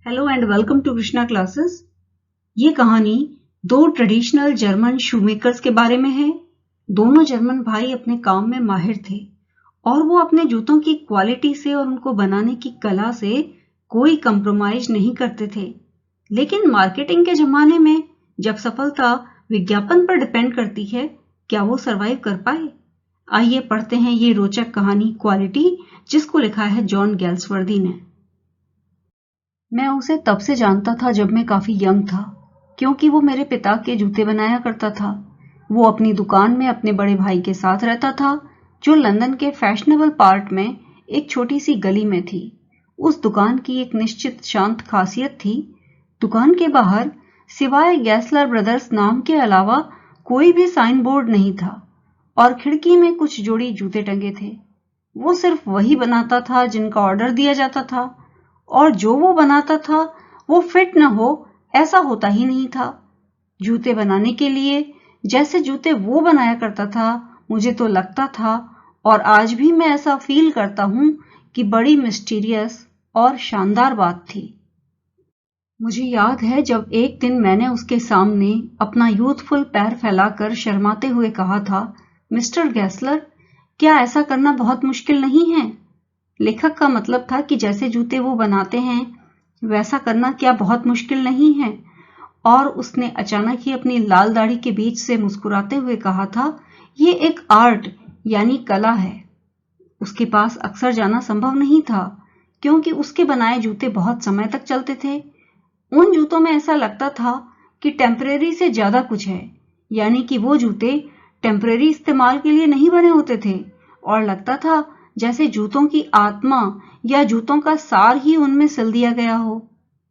Hello and welcome to Krishna classes. ये कहानी दो ट्रेडिशनल जर्मन शूमेकर्स के बारे में है। दोनों जर्मन भाई अपने काम में माहिर थे और वो अपने जूतों की क्वालिटी से और उनको बनाने की कला से कोई कंप्रोमाइज नहीं करते थे। लेकिन मार्केटिंग के जमाने में जब सफलता विज्ञापन पर डिपेंड करती है, क्या वो सरवाइव कर पाए? आइए पढ़ते हैं ये रोचक कहानी क्वालिटी, जिसको लिखा है जॉन गैल्सवर्दी ने। मैं उसे तब से जानता था जब मैं काफी यंग था, क्योंकि वो मेरे पिता के जूते बनाया करता था। वो अपनी दुकान में अपने बड़े भाई के साथ रहता था, जो लंदन के फैशनेबल पार्ट में एक छोटी सी गली में थी। उस दुकान की एक निश्चित शांत खासियत थी। दुकान के बाहर सिवाय गैसलर ब्रदर्स नाम के अलावा कोई भी साइन बोर्ड नहीं था और खिड़की में कुछ जोड़ी जूते टंगे थे। वो सिर्फ वही बनाता था जिनका ऑर्डर दिया जाता था, और जो वो बनाता था वो फिट न हो ऐसा होता ही नहीं था। जूते बनाने के लिए जैसे जूते वो बनाया करता था, मुझे तो लगता था और आज भी मैं ऐसा फील करता हूं कि बड़ी मिस्टीरियस और शानदार बात थी। मुझे याद है जब एक दिन मैंने उसके सामने अपना यूथफुल पैर फैलाकर शर्माते हुए कहा था, मिस्टर गैसलर, क्या ऐसा करना बहुत मुश्किल नहीं है? लेखक का मतलब था कि जैसे जूते वो बनाते हैं वैसा करना क्या बहुत मुश्किल नहीं है? और उसने अचानक ही अपनी लाल दाढ़ी के बीच से मुस्कुराते हुए कहा था, ये एक आर्ट यानी कला है। उसके पास अक्सर जाना संभव नहीं था, क्योंकि उसके बनाए जूते बहुत समय तक चलते थे। उन जूतों में ऐसा लगता था कि टेम्परेरी से ज्यादा कुछ है, यानी कि वो जूते टेम्परेरी इस्तेमाल के लिए नहीं बने होते थे, और लगता था जैसे जूतों की आत्मा या जूतों का सार ही उनमें सिल दिया गया हो।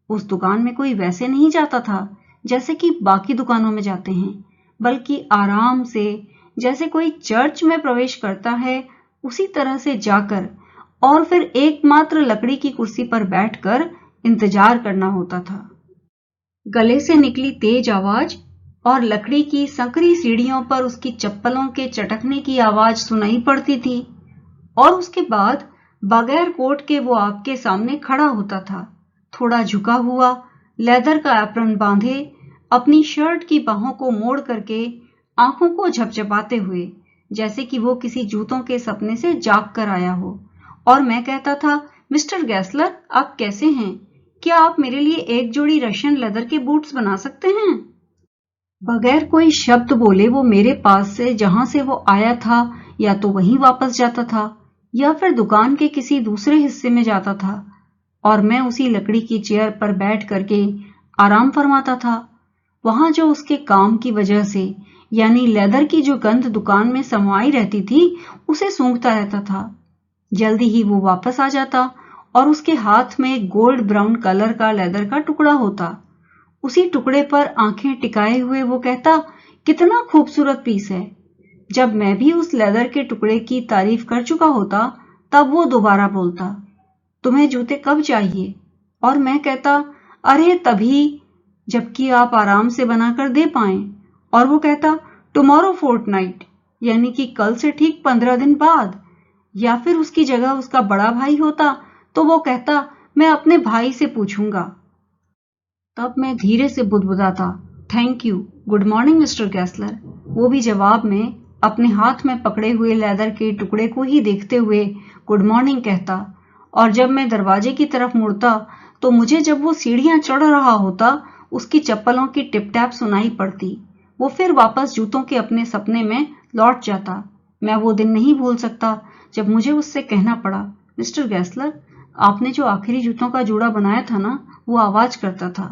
उस दुकान में कोई वैसे नहीं जाता था जैसे कि बाकी दुकानों में जाते हैं, बल्कि आराम से जैसे कोई चर्च में प्रवेश करता है उसी तरह से जाकर और फिर एकमात्र लकड़ी की कुर्सी पर बैठकर इंतजार करना होता था। गले से निकली तेज आवाज और लकड़ी की संकरी सीढ़ियों पर उसकी चप्पलों के चटकने की आवाज सुनाई पड़ती थी, और उसके बाद बगैर कोट के वो आपके सामने खड़ा होता था, थोड़ा झुका हुआ, लेदर का एप्रन बांधे, अपनी शर्ट की बाहों को मोड़ करके, आंखों को झपझपाते हुए, जैसे कि वो किसी जूतों के सपने से जाग कर आया हो। और मैं कहता था, मिस्टर गैसलर, आप कैसे हैं? क्या आप मेरे लिए एक जोड़ी रशियन लेदर के बूट्स बना सकते हैं? बगैर कोई शब्द बोले वो मेरे पास से जहां से वो आया था या तो वहीं वापस जाता था या फिर दुकान के किसी दूसरे हिस्से में जाता था, और मैं उसी लकड़ी की चेयर पर बैठ करके आराम फरमाता था। वहां जो उसके काम की वजह से यानी लेदर की जो गंध दुकान में समाई रहती थी उसे सूंघता रहता था। जल्दी ही वो वापस आ जाता और उसके हाथ में एक गोल्ड ब्राउन कलर का लेदर का टुकड़ा होता। उसी टुकड़े पर आंखें टिकाए हुए वो कहता, कितना खूबसूरत पीस है। जब मैं भी उस लेदर के टुकड़े की तारीफ कर चुका होता, तब वो दोबारा बोलता, तुम्हें जूते कब चाहिए? और मैं कहता, अरे तभी, जबकि आप आराम से बनाकर दे पाएं। और वो कहता, टुमारो फोर्टनाइट, यानी कि कल से ठीक 15 दिन बाद। या फिर उसकी जगह उसका बड़ा भाई होता तो वो कहता, मैं अपने भाई से पूछूंगा। तब मैं धीरे से बुदबुदाता, thank you, good morning mister Gessler. वो भी जवाब में अपने हाथ में पकड़े हुए लेदर के टुकड़े को ही देखते हुए गुड मॉर्निंग कहता। और जब मैं दरवाजे की तरफ मुड़ता तो मुझे जब वो सीढ़ियां चढ़ रहा होता उसकी चप्पलों की टिप टैप सुनाई पड़ती। वो फिर वापस जूतों के अपने सपने में लौट जाता। मैं वो दिन नहीं भूल सकता जब मुझे उससे कहना पड़ा, मिस्टर गैसलर, आपने जो आखिरी जूतों का जोड़ा बनाया था ना, वो आवाज करता था।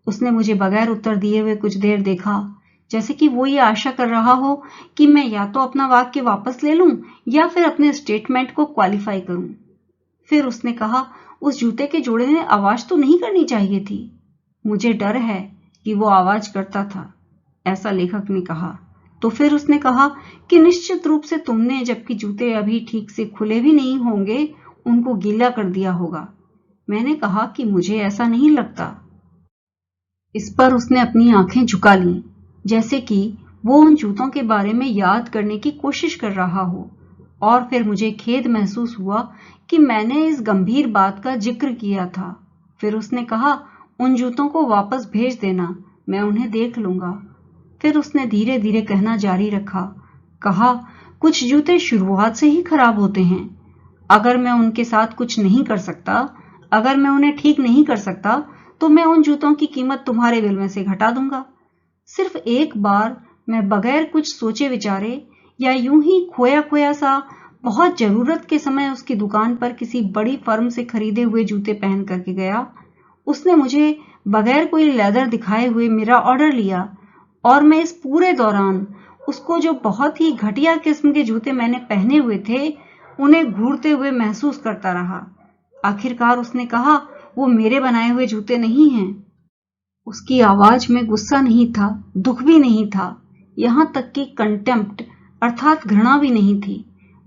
उसने मुझे बगैर उत्तर दिए हुए कुछ देर देखा, जैसे कि वो ये आशा कर रहा हो कि मैं या तो अपना वाक्य वापस ले लूं या फिर अपने स्टेटमेंट को क्वालिफाई करूं। फिर उसने कहा, उस जूते के जोड़े ने आवाज तो नहीं करनी चाहिए थी। मुझे डर है कि वो आवाज करता था, ऐसा लेखक ने कहा। तो फिर उसने कहा कि निश्चित रूप से तुमने, जबकि जूते अभी ठीक से खुले भी नहीं होंगे, उनको गीला कर दिया होगा। मैंने कहा कि मुझे ऐसा नहीं लगता। इस पर उसने अपनी आंखें झुका लीं, जैसे कि वो उन जूतों के बारे में याद करने की कोशिश कर रहा हो। और फिर मुझे खेद महसूस हुआ कि मैंने इस गंभीर बात का जिक्र किया था। फिर उसने कहा, उन जूतों को वापस भेज देना, मैं उन्हें देख लूंगा। फिर उसने धीरे धीरे कहना जारी रखा, कहा, कुछ जूते शुरुआत से ही खराब होते हैं। अगर मैं उनके साथ कुछ नहीं कर सकता, अगर मैं उन्हें ठीक नहीं कर सकता, तो मैं उन जूतों की कीमत तुम्हारे बिल में से घटा दूंगा। सिर्फ एक बार मैं बगैर कुछ सोचे विचारे या यूं ही खोया खोया सा बहुत जरूरत के समय उसकी दुकान पर किसी बड़ी फर्म से खरीदे हुए जूते पहन करके गया। उसने मुझे बगैर कोई लेदर दिखाए हुए मेरा ऑर्डर लिया और मैं इस पूरे दौरान उसको जो बहुत ही घटिया किस्म के जूते मैंने पहने हुए थे उन्हें घूरते हुए महसूस करता रहा। आखिरकार उसने कहा, वो मेरे बनाए हुए जूते नहीं हैं। उसकी आवाज में गुस्सा नहीं था, दुख भी नहीं था, यहां तक कि कंटेम्प्ट अर्थात घृणा भी नहीं थी,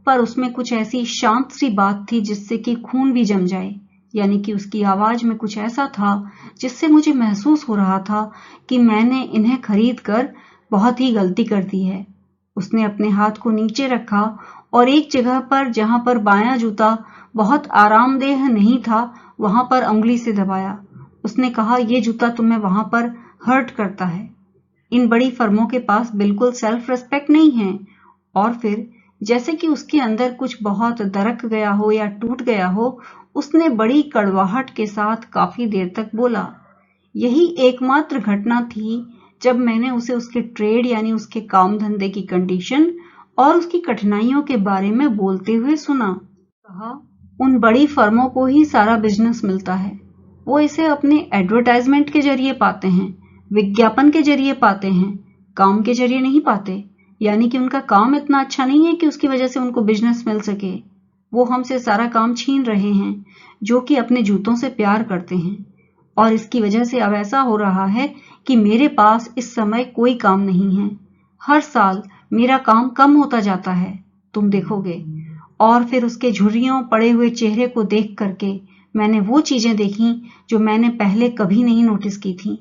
पर उसमें कुछ ऐसी शांत सी बात थी जिससे कि खून भी जम जाए। यानी कि उसकी आवाज में कुछ ऐसा था जिससे मुझे महसूस हो रहा था कि मैंने इन्हें खरीद कर बहुत ही गलती कर दी है। उसने अपने हाथ को नीचे रखा और एक जगह पर जहां पर बायां जूता बहुत आरामदेह नहीं था वहां पर उंगली से दबाया। उसने कहा, ये जूता तुम्हें वहां पर हर्ट करता है। इन बड़ी फर्मों के पास बिल्कुल सेल्फ रिस्पेक्ट नहीं है। और फिर जैसे कि उसके अंदर कुछ बहुत दरक गया हो या टूट गया हो, उसने बड़ी कड़वाहट के साथ काफी देर तक बोला। यही एकमात्र घटना थी जब मैंने उसे उसके ट्रेड यानी उसके काम धंधे की कंडीशन और उसकी कठिनाइयों के बारे में बोलते हुए सुना। कहा, उन बड़ी फर्मों को ही सारा बिजनेस मिलता है। वो इसे अपने एडवर्टाइजमेंट के जरिए पाते हैं, विज्ञापन के जरिए पाते हैं, काम के जरिए नहीं पाते। यानी कि उनका काम इतना अच्छा नहीं है कि उसकी वजह से उनको बिजनेस मिल सके। वो हमसे सारा काम छीन रहे हैं जो कि अपने जूतों से प्यार करते हैं। और इसकी वजह से अब ऐसा हो रहा है कि मेरे पास इस समय कोई काम नहीं है। हर साल मेरा काम कम होता जाता है, तुम देखोगे। और फिर उसके झुर्रियों पड़े हुए चेहरे को देख करके मैंने वो चीजें देखी जो मैंने पहले कभी नहीं नोटिस की थी।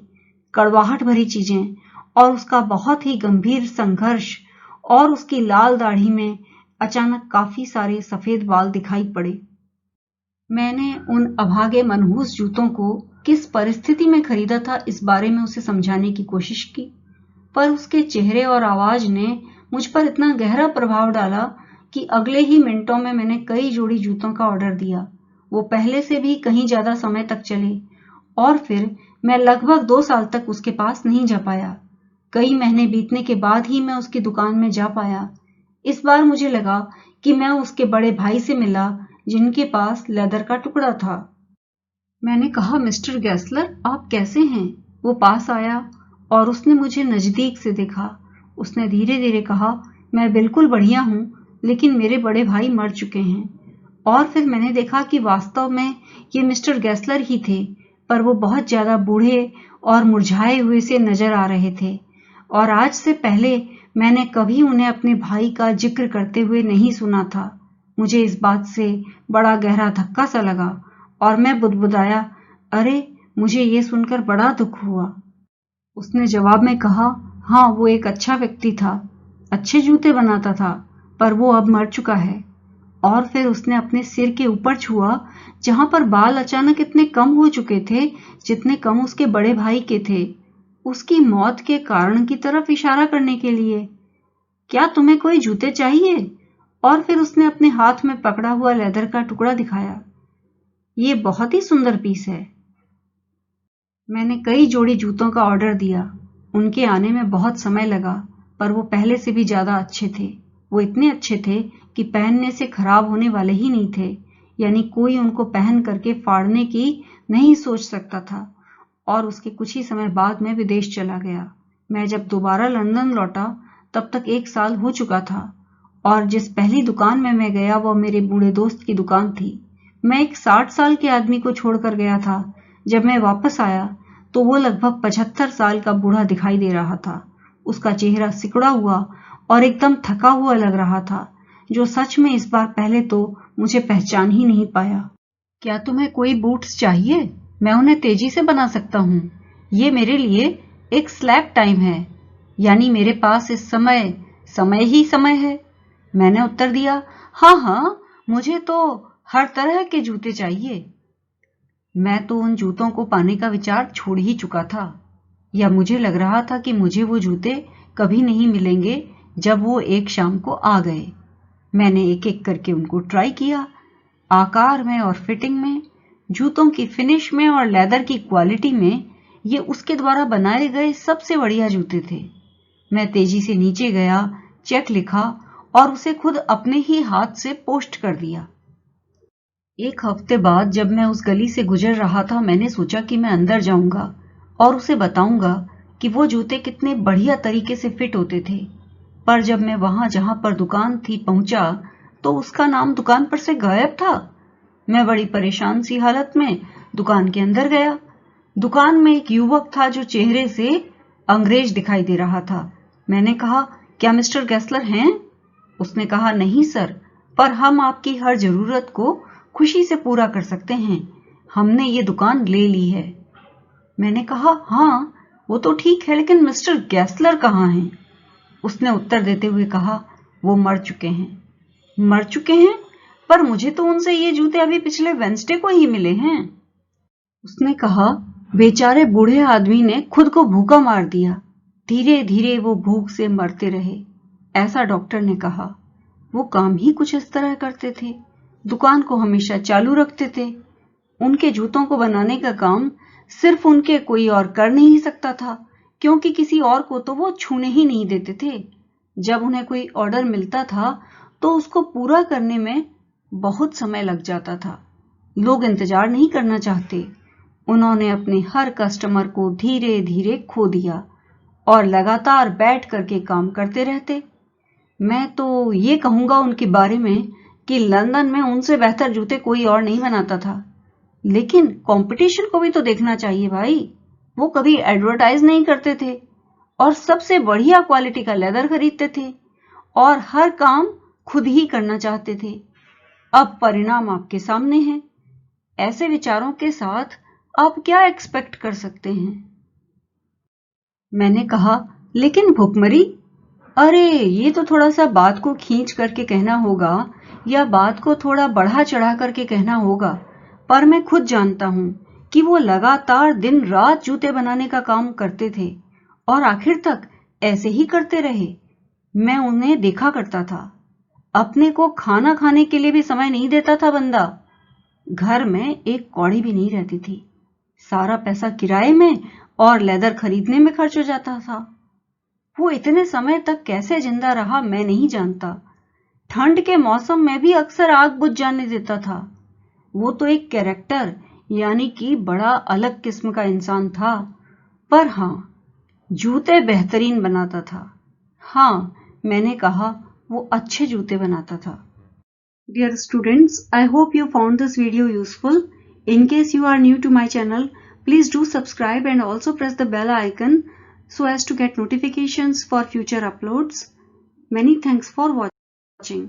कड़वाहट भरी चीजें और उसका बहुत ही गंभीर संघर्ष। और उसकी लाल दाढ़ी में अचानक काफी सारे सफेद बाल दिखाई पड़े। मैंने उन अभागे मनहूस जूतों को किस परिस्थिति में खरीदा था इस बारे में उसे समझाने की कोशिश की, पर उसके चेहरे और आवाज ने मुझ पर इतना गहरा प्रभाव डाला कि अगले ही मिनटों में मैंने कई जोड़ी जूतों का ऑर्डर दिया। वो पहले से भी कहीं ज्यादा समय तक चले और फिर मैं लगभग 2 साल तक उसके पास नहीं जा पाया। कई महीने बीतने के बाद ही मैं उसकी दुकान में जा पाया। इस बार मुझे लगा कि मैं उसके बड़े भाई से मिला जिनके पास लेदर का टुकड़ा था। मैंने कहा, मिस्टर गैसलर, आप कैसे हैं? वो पास आया और उसने मुझे नजदीक से देखा। उसने धीरे धीरे कहा, मैं बिल्कुल बढ़िया हूं, लेकिन मेरे बड़े भाई मर चुके हैं। और फिर मैंने देखा कि वास्तव में ये मिस्टर गैसलर ही थे, पर वो बहुत ज्यादा बूढ़े और मुरझाए हुए से नजर आ रहे थे। और आज से पहले मैंने कभी उन्हें अपने भाई का जिक्र करते हुए नहीं सुना था। मुझे इस बात से बड़ा गहरा धक्का सा लगा और मैं बुदबुदाया, अरे, मुझे ये सुनकर बड़ा दुख हुआ। उसने जवाब में कहा, हाँ, वो एक अच्छा व्यक्ति था, अच्छे जूते बनाता था, पर वो अब मर चुका है। और फिर उसने अपने सिर के ऊपर छुआ जहां पर बाल अचानक इतने कम हो चुके थे जितने कम उसके बड़े भाई के थे, उसकी मौत के कारण की तरफ इशारा करने के लिए। क्या तुम्हें कोई जूते चाहिए? और फिर उसने अपने हाथ में पकड़ा हुआ लेदर का टुकड़ा दिखाया। ये बहुत ही सुंदर पीस है। मैंने कई जोड़ी जूतों का ऑर्डर दिया। उनके आने में बहुत समय लगा, पर वो पहले से भी ज्यादा अच्छे थे। वो इतने अच्छे थे कि पहनने से खराब होने वाले ही नहीं थे। यानी कोई उनको पहन करके फाड़ने की नहीं सोच सकता था। और उसके कुछ ही समय बाद मैं विदेश चला गया। मैं जब दोबारा लंदन लौटा तब तक 1 साल हो चुका था। और जिस पहली दुकान में मैं गया वो मेरे बूढ़े दोस्त की दुकान थी। मैं एक 60 साल के आदमी को छोड़कर गया था। जब मैं वापस आया तो वो लगभग 75 साल का बूढ़ा दिखाई दे रहा था। उसका चेहरा सिकुड़ा हुआ और एकदम थका हुआ लग रहा था, जो सच में इस बार पहले तो मुझे पहचान ही नहीं पाया। क्या तुम्हें कोई बूट्स चाहिए? मैं उन्हें तेजी से बना सकता हूँ। ये मेरे लिए एक स्लैक टाइम है, यानी मेरे पास इस समय समय ही समय है। मैंने उत्तर दिया, हाँ हाँ, मुझे तो हर तरह के जूते चाहिए। मैं तो उन जूतों को पाने का विचार छोड़ ही चुका था, या मुझे लग रहा था कि मुझे वो जूते कभी नहीं मिलेंगे जब वो एक शाम को आ गए। मैंने एक एक करके उनको ट्राई किया, आकार में और फिटिंग में, जूतों की फिनिश में और लेदर की क्वालिटी में। ये उसके द्वारा बनाए गए सबसे बढ़िया जूते थे। मैं तेजी से नीचे गया, चेक लिखा और उसे खुद अपने ही हाथ से पोस्ट कर दिया। एक हफ्ते बाद जब मैं उस गली से गुजर रहा था, मैंने सोचा कि मैं अंदर जाऊंगा और उसे बताऊंगा कि वो जूते कितने बढ़िया तरीके से फिट होते थे। पर जब मैं वहां जहां पर दुकान थी पहुंचा तो उसका नाम दुकान पर से गायब था। मैं बड़ी परेशान सी हालत में दुकान के अंदर गया। दुकान में एक युवक था जो चेहरे से अंग्रेज दिखाई दे रहा था। मैंने कहा, क्या मिस्टर गेस्लर हैं? उसने कहा, नहीं सर, पर हम आपकी हर जरूरत को खुशी से पूरा कर सकते हैं। हमने ये दुकान ले ली है। मैंने कहा, हाँ वो तो ठीक है, लेकिन मिस्टर गेस्लर कहाँ हैं? उसने उत्तर देते हुए कहा, वो मर चुके हैं। मर चुके हैं? पर मुझे तो उनसे ये जूते अभी पिछले वेंसडे को ही मिले हैं। उसने कहा, बेचारे बूढ़े आदमी ने खुद को भूखा मार दिया। धीरे धीरे वो भूख से मरते रहे, ऐसा डॉक्टर ने कहा। वो काम ही कुछ इस तरह करते थे, दुकान को हमेशा चालू रखते थे। उनके जूतों को बनाने का काम सिर्फ उनके कोई और कर नहीं सकता था, क्योंकि किसी और को तो वो छूने ही नहीं देते थे। जब उन्हें कोई ऑर्डर मिलता था तो उसको पूरा करने में बहुत समय लग जाता था। लोग इंतजार नहीं करना चाहते। उन्होंने अपने हर कस्टमर को धीरे धीरे खो दिया और लगातार बैठ करके काम करते रहते। मैं तो ये कहूंगा उनके बारे में कि लंदन में उनसे बेहतर जूते कोई और नहीं बनाता था। लेकिन कंपटीशन को भी तो देखना चाहिए भाई। वो कभी एडवर्टाइज नहीं करते थे और सबसे बढ़िया क्वालिटी का लेदर खरीदते थे और हर काम खुद ही करना चाहते थे। अब परिणाम आपके सामने है। ऐसे विचारों के साथ आप क्या एक्सपेक्ट कर सकते हैं? मैंने कहा, लेकिन भुखमरी, अरे ये तो थोड़ा सा बात को खींच करके कहना होगा या बात को थोड़ा बढ़ा चढ़ा करके कहना होगा। पर मैं खुद जानता हूं कि वो लगातार दिन रात जूते बनाने का काम करते थे और आखिर तक ऐसे ही करते रहे। मैं उन्हें देखा करता था। अपने को खाना खाने के लिए भी समय नहीं देता था बंदा। घर में एक कौड़ी भी नहीं रहती थी। सारा पैसा किराए में और लेदर खरीदने में खर्च हो जाता था। वो इतने समय तक कैसे जिंदा रहा मैं नहीं जानता। ठंड के मौसम में भी अक्सर आग बुझ जाने देता था। वो तो एक कैरेक्टर यानी कि बड़ा अलग किस्म का इंसान था। पर हाँ, जूते बेहतरीन बनाता था। हाँ, मैंने कहा, वो अच्छे जूते बनाता था। Dear students, I hope you found this video useful. In case you are new to my channel, please do subscribe and also press the bell icon so as to get notifications for future uploads. Many thanks for watching.